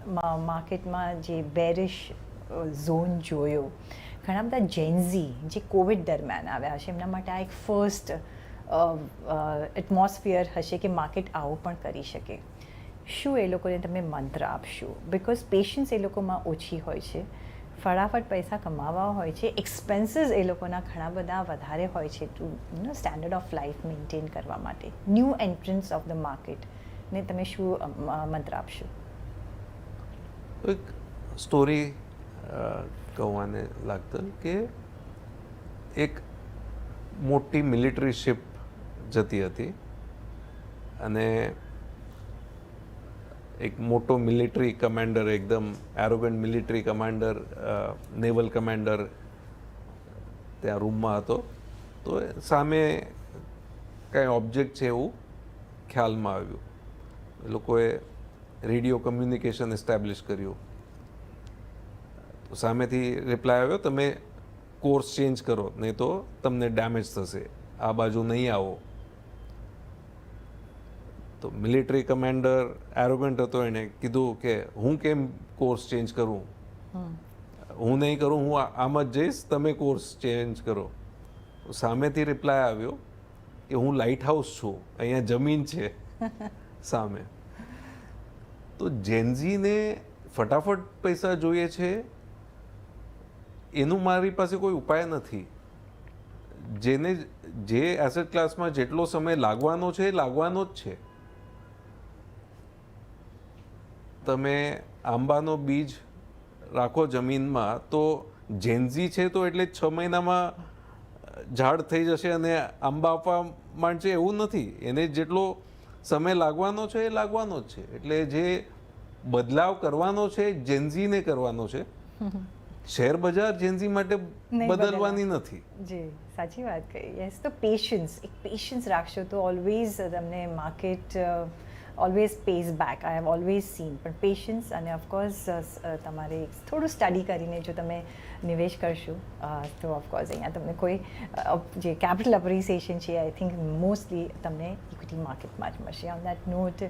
માર્કેટમાં જે bearish zone જોયો, ઘણા બધા જેન્ઝી જે કોવિડ દરમિયાન આવ્યા હશે એમના માટે આ એક ફર્સ્ટ એટમોસ્ફિયર હશે કે માર્કેટ આવું પણ કરી શકે. શું એ લોકોને તમે મંત્ર આપશો? બિકોઝ પેશન્સ એ લોકોમાં ઓછી હોય છે, ફટાફટ પૈસા કમાવા હોય છે, એક્સપેન્સીસ એ લોકોના ઘણા બધા વધારે હોય છે to standard of life maintain કરવા માટે. New entrants of the market ને તમે શું મંત્ર આપશો? એક સ્ટોરી કહેવાને લાગતું કે એક મોટી મિલિટરી શિપ જતી હતી અને એક મોટો મિલિટરી કમાન્ડર, એકદમ arrogant military commander, naval commander ત્યાં રૂમમાં હતો. તો સામે કાંઈ ઓબ્જેક્ટ છે એવું ખ્યાલમાં આવ્યું. એ લોકોએ રેડિયો કમ્યુનિકેશન એસ્ટાબ્લિશ કર્યું. તો સામેથી રિપ્લાય આવ્યો, તમે કોર્સ ચેન્જ કરો નહીં તો તમને ડેમેજ થશે, આ બાજુ નહીં આવો. તો મિલિટરી કમાન્ડર એરોગન્ટ હતો, એણે કીધું કે હું કેમ કોર્સ ચેન્જ કરું, હું નહીં કરું, હું આમ જ જઈશ, તમે કોર્સ ચેન્જ કરો. સામેથી રિપ્લાય આવ્યો કે હું લાઇટ હાઉસ છું, અહીંયા જમીન છે સામે. તો જેન્ઝીને ફટાફટ પૈસા જોઈએ છે, એનું મારી પાસે કોઈ ઉપાય નથી. જેને જે એસેટ ક્લાસમાં જેટલો સમય લાગવાનો છે એ લાગવાનો જ છે. તમે આંબાનો બીજ રાખો જમીનમાં તો જેન્ઝી છે તો એટલે 6 મહિનામાં ઝાડ થઈ જશે અને આંબા આપવા માંડશે એવું નથી. એને જેટલો સમય લાગવાનો છે એ લાગવાનો જ છે. એટલે જે બદલાવ કરવાનો છે જેન્ઝીને કરવાનો છે. શેર બજાર જેન્ઝી માટે બદલવાની નથી. જી, સાચી વાત કહી. યસ, તો પેશન્સ રાખશો તો ઓલવેઝ તમને market always pays back. I have always scene. પણ પેશન્સ અને ઓફકોર્સ તમારે થોડું સ્ટડી કરીને જો તમે નિવેશ કરશો તો ઓફકોર્સ અહીંયા તમને કોઈ જે કેપિટલ અપ્રિસિએશન છે આઈ થિંક મોસ્ટલી તમને ઇક્વિટી માર્કેટમાં જ મળશે. On that not